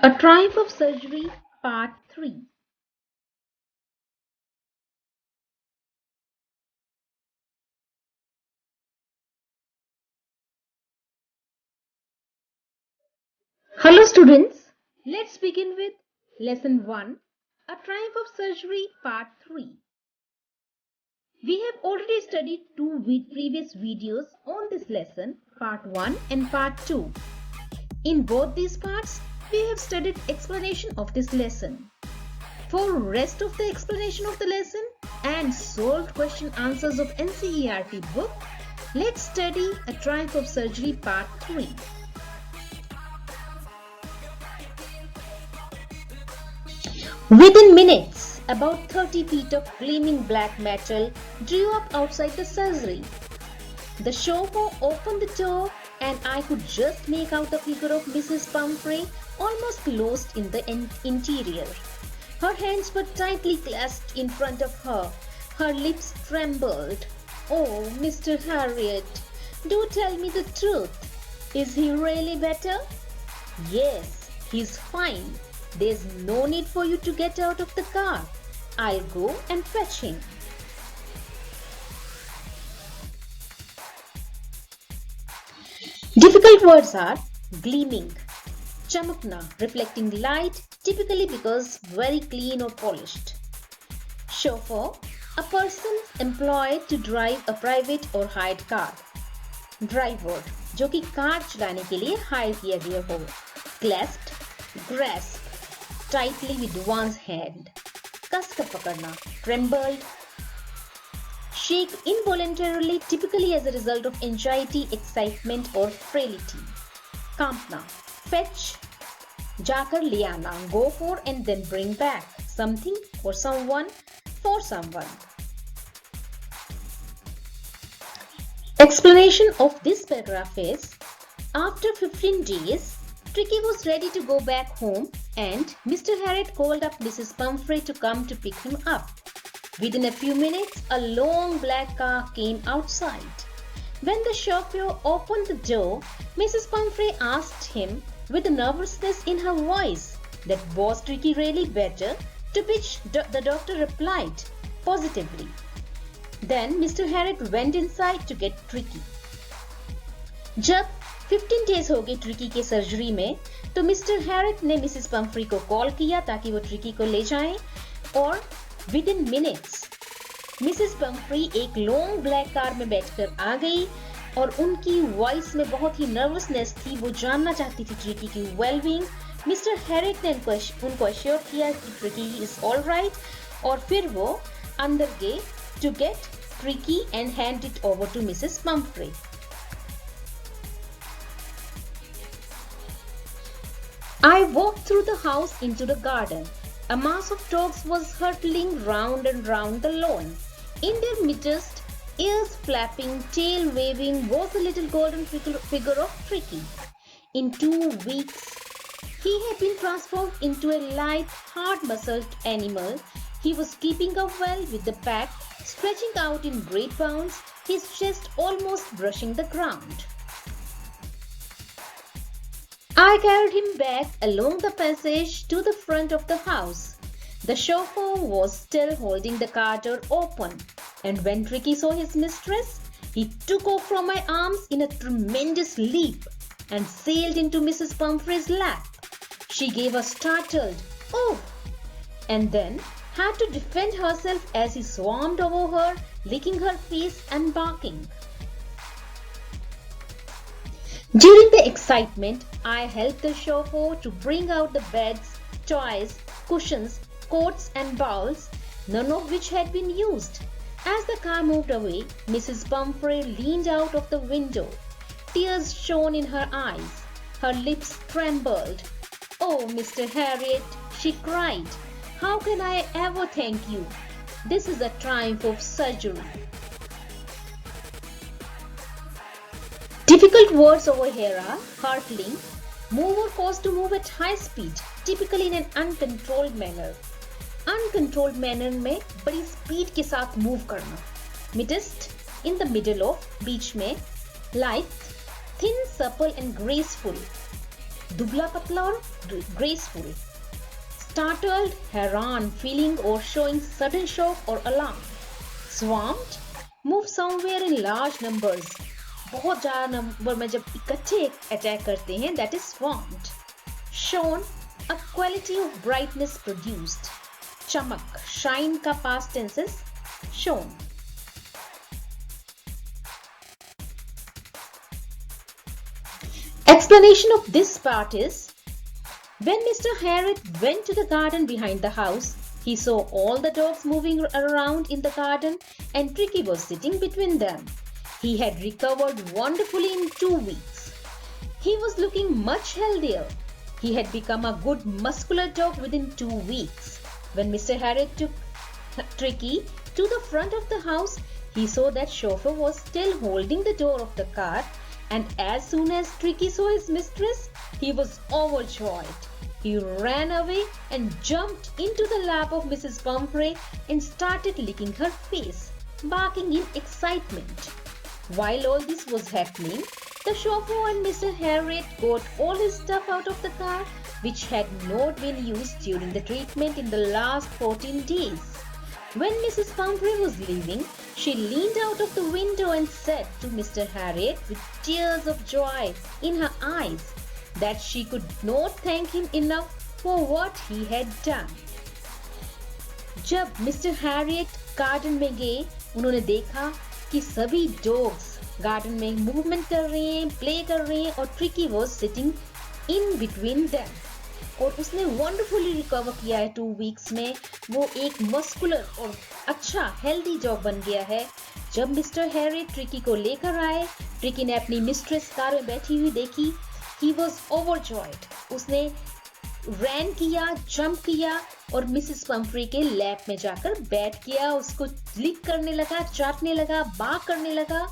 A Triumph of Surgery, Part 3. Hello students, let's begin with Lesson 1, A Triumph of Surgery, Part 3. We have already studied two previous videos on this lesson, Part 1 and Part 2. In both these parts, we have studied explanation of this lesson. For rest of the explanation of the lesson and solved question answers of NCERT book, let's study A Triumph of Surgery Part 3. Within minutes, about 30 feet of gleaming black metal drew up outside the surgery. The chauffeur opened the door and I could just make out the figure of Mrs. Pumphrey almost lost in the interior. Her hands were tightly clasped in front of her. Her lips trembled. "Oh, Mr. Harriet, do tell me the truth. Is he really better?" "Yes, he's fine. There's no need for you to get out of the car. I'll go and fetch him." Difficult words are gleaming, chamakna, reflecting light, typically because very clean or polished. Chauffeur, a person employed to drive a private or hired car. Driver, जो कि car चलाने के लिए higher किया गया हो. Clasped, grasp, tightly with one's hand. कस कर पकड़ना, trembled, shake involuntarily, typically as a result of anxiety, excitement or frailty. कांपना, fetch, जाकर ले आना, go for and then bring back, something or someone for someone. Explanation of this paragraph is, after 15 days, Tricky was ready to go back home and Mr. Harriet called up Mrs. Pumphrey to come to pick him up. Within a few minutes, a long black car came outside. When the chauffeur opened the door, Mrs. Pumphrey asked him with nervousness in her voice that was Tricky really better, to which the doctor replied positively. Then Mr. Harriet went inside to get Tricky. जब 15 days हो गए tricky के surgery में, तो mister Herriot ने Mrs Pomfrey को call किया ताकि वो ट्रिकी को ले जाएं और with in minutes Mrs Pomfrey एक लॉन्ग ब्लैक कार में बैठकर आ गई और उनकी वॉइस में बहुत ही नर्वसनेस थी. वो जानना चाहती थी ट्रिकी की वेलबींग. मिस्टर हैरिट ने उनको अश्योर किया कि ट्रिकी इज ऑल राइट और फिर वो अंदर गए to get Tricky and hand it over to Mrs Pumphrey. I walked through the house into the garden. A mass of dogs was hurtling round and round the lawn. In their midst, ears flapping, tail waving, was the little golden figure of Tricky. In 2 weeks, he had been transformed into a light, hard-muscled animal. He was keeping up well with the pack, stretching out in great bounds, his chest almost brushing the ground. I carried him back along the passage to the front of the house. The chauffeur was still holding the car door open, and when Tricky saw his mistress, he took off from my arms in a tremendous leap and sailed into Mrs. Pumphrey's lap. She gave a startled "Oh!" and then had to defend herself as he swarmed over her, licking her face and barking. During the excitement, I helped the chauffeur to bring out the beds, toys, cushions, coats and bowls, none of which had been used. As the car moved away, Mrs. Pumphrey leaned out of the window. Tears shone in her eyes. Her lips trembled. "Oh, Mr. Harriet," she cried, "how can I ever thank you? This is a triumph of surgery." Difficult words over here are hurtling, move or cause to move at high speed, typically in an uncontrolled manner. Uncontrolled manner में बड़ी speed के साथ move करना. Midst, in the middle of, बीच में. Lithe, thin, supple and graceful. दुबला पतला और graceful. Startled, हैरान, feeling or showing sudden shock or alarm. Swarmed, move somewhere in large numbers. बहुत ज़्यादा नंबर में जब इकट्ठे अटैक करते हैं, that is swarmed. Shone, a quality of brightness produced. चमक, shine का past tense is shone. Explanation of this part is, when Mr. Harriot went to the garden behind the house, he saw all the dogs moving around in the garden and Tricky was sitting between them. He had recovered wonderfully in 2 weeks. He was looking much healthier. He had become a good muscular dog within 2 weeks. When Mr. Harriot took Tricky to the front of the house, he saw that chauffeur was still holding the door of the car, and as soon as Tricky saw his mistress, he was overjoyed. He ran away and jumped into the lap of Mrs. Pumphrey and started licking her face, barking in excitement. While all this was happening, the chauffeur and Mr. Harriot got all his stuff out of the car, which had not been used during the treatment in the last 14 days. When Mrs. Pumphrey was leaving, she leaned out of the window and said to Mr. Harriot with tears of joy in her eyes that she could not thank him enough for what he had done. जब mister Harriet garden में गए, उन्होंने देखा कि सभी dogs garden में movement कर रहे हैं, प्ले कर रहे हैं और tricky was sitting in between them. और उसने वंडरफुली रिकवर किया है 2 वीक्स में. वो एक मस्कुलर और अच्छा हेल्दी डॉग बन गया है. जब मिस्टर हैरियट ट्रिकी को लेकर आए, ट्रिकी ने अपनी मिस्ट्रेस कार में बैठी हुई देखी. He was overjoyed. उसने रैन किया, जंप किया और मिसेस पम्फ्री के लैप में जाकर बैठ गया. उसको लिक करने लगा, चाटने लगा, बाग करने लगा.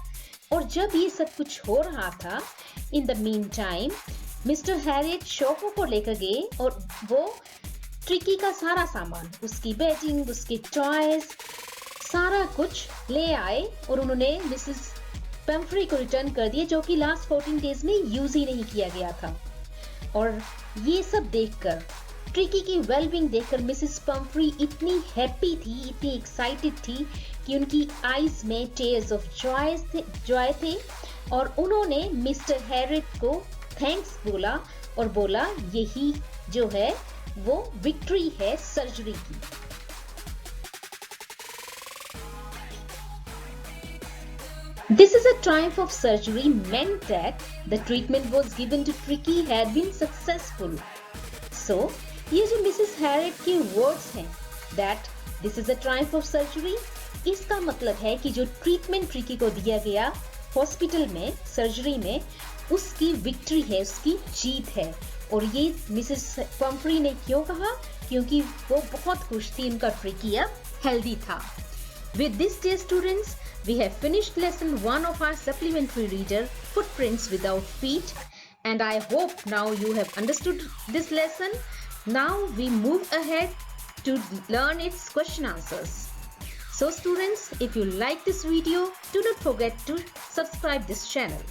और जब ये सब कुछ हो रहा था, in the meantime mister Harriet शॉफो को लेकर गए और वो ट्रिकी का सारा सामान, उसकी बेडिंग, उसके टॉयज, सारा कुछ ले आए और उन्होंने मिसेस पम्फ्री को रिटर्न कर दिए, जो कि लास्ट 14 डेज में यूज ही नहीं किया गया था. और ये सब देखकर, ट्रिकी की वेलबींग देखकर मिसेस पम्फ्री इतनी हैप्पी थी, इतनी एक्साइटेड थी कि उनकी आईज में टेयर्स ऑफ जॉय थे और उन्होंने मिस्टर हैरियट को थैंक्स बोला और बोला यही जो है वो विक्ट्री है सर्जरी की. This is a triumph of surgery meant that the treatment was given to Tricky had been successful. So, ये जो मिसेस हैरियट के वर्ड्स हैं, that this is a triumph of surgery, इसका मतलब है कि जो ट्रीटमेंट ट्रिकी को दिया गया हॉस्पिटल में, सर्जरी में, उसकी विक्ट्री है, उसकी जीत है. और ये मिसेस पम्फ्री ने क्यों कहा? क्योंकि वो बहुत खुश थी, उनका ट्रिकी अब हेल्दी था. With this, dear students, we have finished lesson 1 of our supplementary reader, Footprints Without Feet, and I hope now you have understood this lesson. Now we move ahead to learn its question answers. So students, if you like this video, do not forget to subscribe this channel.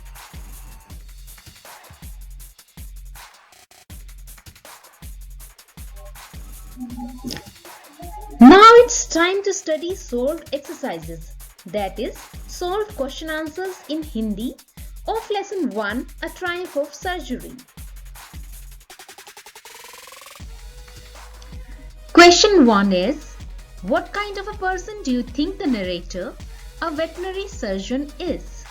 Now it's time to study solved exercises, that is, solved question answers in Hindi of lesson 1, A Triumph of Surgery. Question 1 is, what kind of a person do you think the narrator, a veterinary surgeon, is?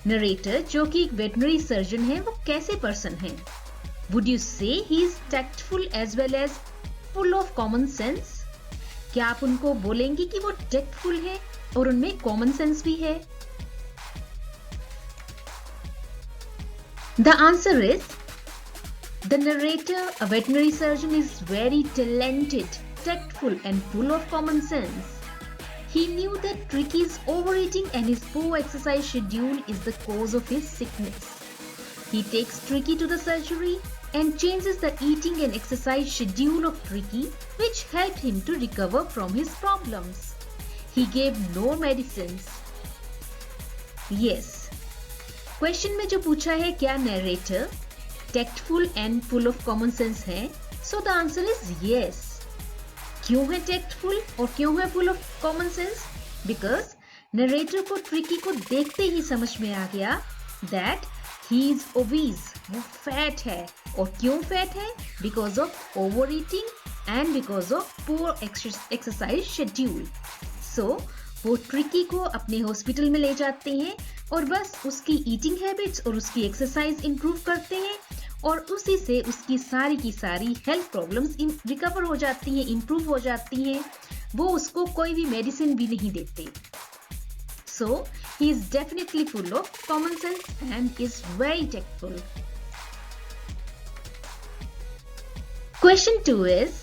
Narrator जो कि एक veterinary surgeon है, वो कैसे person है? Would you say he is tactful as well as full of common sense? क्या आप उनको बोलेंगे कि वो tactful है और उनमें common sense भी है? The answer is, the narrator, a veterinary surgeon, is very talented, tactful and full of common sense. He knew that Tricky's overeating and his poor exercise schedule is the cause of his sickness. He takes Tricky to the surgery and changes the eating and exercise schedule of Tricky, which helped him to recover from his problems. He gave no medicines. Yes. Question में जो पूछा है, क्या narrator tactful and full of common sense है? So the answer is yes. क्यों है tactful और क्यों है full of common sense? Because narrator को ट्रिकी को देखते ही समझ में आ गया that he is obese, वो fat है. और क्यों fat है? Because of overeating and because of poor exercise schedule. So वो ट्रिकी को अपने हॉस्पिटल में ले जाते हैं और बस उसकी ईटिंग हैबिट्स और उसकी एक्सरसाइज इंप्रूव करते हैं और उसी से उसकी सारी की सारी हेल्थ प्रॉब्लम्स रिकवर हो जाती हैं, इंप्रूव हो जाती हैं. वो उसको कोई भी मेडिसिन भी नहीं देते. So he is definitely full of common sense and is very tactful. Question 2 is,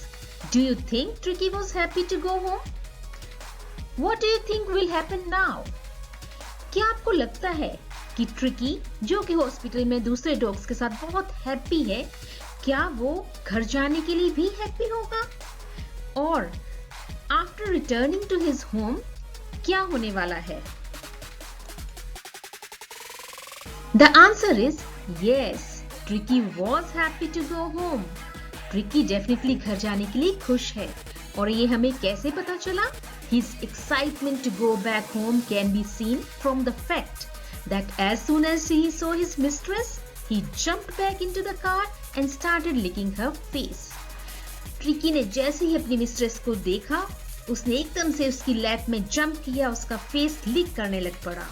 do you think Tricky was happy to go home? What do you think will happen now? क्या आपको लगता है कि tricky जो कि hospital में दूसरे dogs के साथ बहुत हैप्पी है, क्या वो घर जाने के लिए भी हैप्पी होगा? और after returning to his home क्या होने वाला है? The answer is yes, Tricky was happy to go home. Tricky definitely घर जाने के लिए खुश है. और ये हमें कैसे पता चला? His excitement to go back home can be seen from the fact that as soon as he saw his mistress, he jumped back into the car and started licking her face. Tricky ने जैसे ही अपनी mistress को देखा, उसने एकदम से उसकी lap में जंप किया, उसका फेस लिक करने लग पड़ा.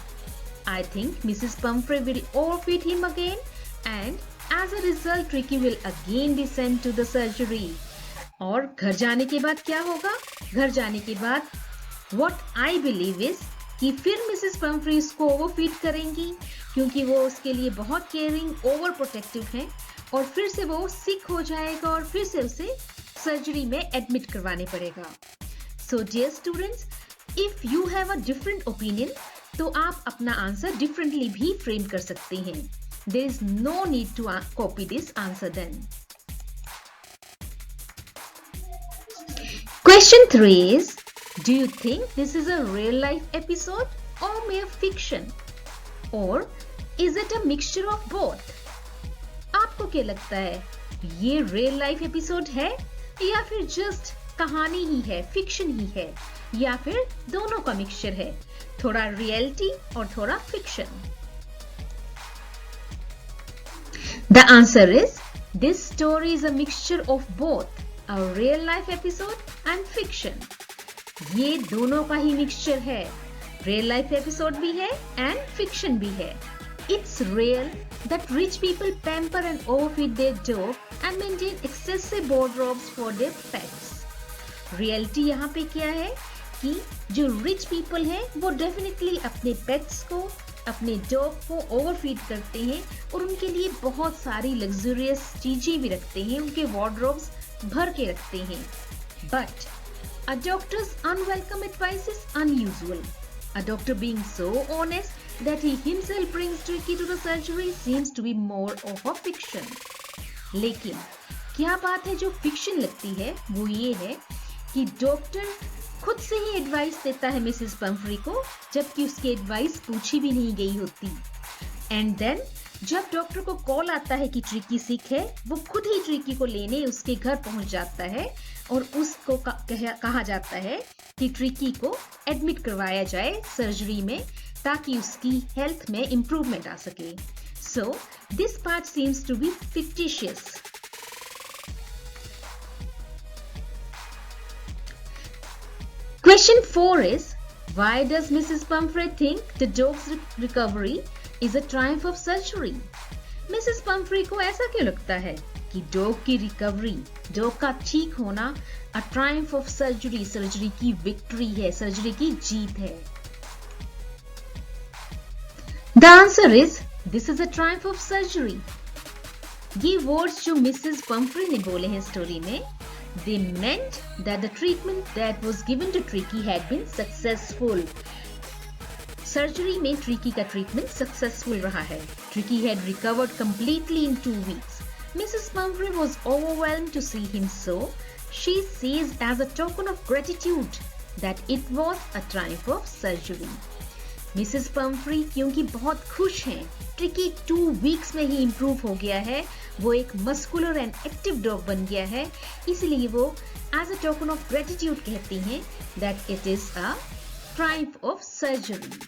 I think Mrs. Pumphrey will overfeed him again and as a result Tricky will again be sent to the surgery. और घर जाने के बाद क्या होगा? घर जाने के बाद What I believe is कि फिर मिसेस पम्फ्री इसको ओवरफीड करेंगी क्योंकि वो उसके लिए बहुत केयरिंग, ओवर प्रोटेक्टिव है और फिर से वो सिक हो जाएगा और फिर से उसे सर्जरी में एडमिट करवाने पड़ेगा. So dear students, if you have a different opinion तो आप अपना आंसर डिफरेंटली भी फ्रेम कर सकते हैं. There is no need to copy this answer then. Question 3 is, do you think this is a real life episode or mere fiction? Or is it a mixture of both? आपको क्या लगता है? ये real life episode है या फिर just कहानी ही है, fiction ही है या फिर दोनों का mixture है, थोड़ा reality और थोड़ा fiction? The answer is, this story is a mixture of both. A real life episode and fiction. ये दोनों का ही मिक्सचर है. Real life episode भी है and fiction भी है. It's real that rich people pamper and overfeed their dog and maintain excessive wardrobes for their pets. Reality यहाँ पे क्या है कि जो rich people हैं वो definitely अपने pets को, अपने डॉग को ओवरफीड करते हैं और उनके लिए बहुत सारी लग्जरियस चीजें भी रखते हैं, उनके वार्डरोब्स भर के रखते हैं. But a doctor's unwelcome advice is unusual. A doctor being so honest that he himself brings Tricky to the surgery seems to be more of a fiction. लेकिन क्या बात है जो फिक्शन लगती है वो ये है कि डॉक्टर खुद से ही एडवाइस देता है मिसेस पम्फ्री को, जबकि उसकी एडवाइस पूछी भी नहीं गई होती. एंड देन जब डॉक्टर को कॉल आता है कि ट्रिकी सिक है, वो खुद ही ट्रिकी को लेने उसके घर पहुंच जाता है और उसको कहा जाता है कि ट्रिकी को एडमिट करवाया जाए सर्जरी में ताकि उसकी हेल्थ में इंप्रूवमेंट आ सके. So this part seems to be fictitious. Question 4 is, why does Mrs. Pumphrey think the dog's recovery is a triumph of surgery? Mrs. Pumphrey को ऐसा क्यों लगता है कि डॉग की रिकवरी, डॉग का ठीक होना a triumph of surgery, surgery की विक्ट्री है, सर्जरी की जीत है? The answer is, this is a triumph of surgery. ये वर्ड्स जो मिसेस पम्फ्री ने बोले हैं स्टोरी में, they meant that the treatment that was given to Tricky had been successful. Surgery में ट्रिकी का ट्रीटमेंट सक्सेसफुल रहा है. Tricky had recovered completely in 2 weeks. Mrs. Pumphrey was overwhelmed to see him so. She says as a token of gratitude that it was a triumph of surgery. Mrs Pomfrey क्योंकि बहुत खुश हैं, tricky 2 weeks में ही improve हो गया है, वो एक मस्कुलर एंड एक्टिव डॉग बन गया है, इसलिए वो as a token of gratitude कहती हैं that it is a triumph of surgery.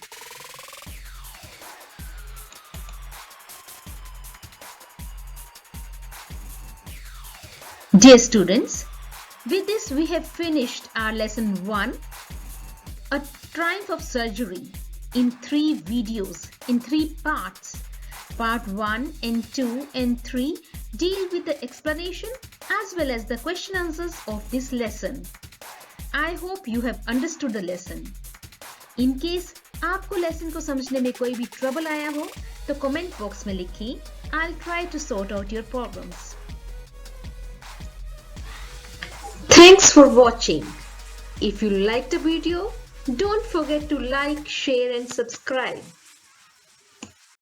Dear students, with this we have finished our lesson 1, a triumph of surgery, in 3 videos, in 3 parts. Part 1 and 2 and 3 deal with the explanation as well as the question answers of this lesson. I hope you have understood the lesson. In case आपको lesson को समझने में कोई भी trouble आया हो तो comment box में लिखिए, I'll try to sort out your problems. Thanks for watching. If you liked the video, don't forget to like, share and subscribe.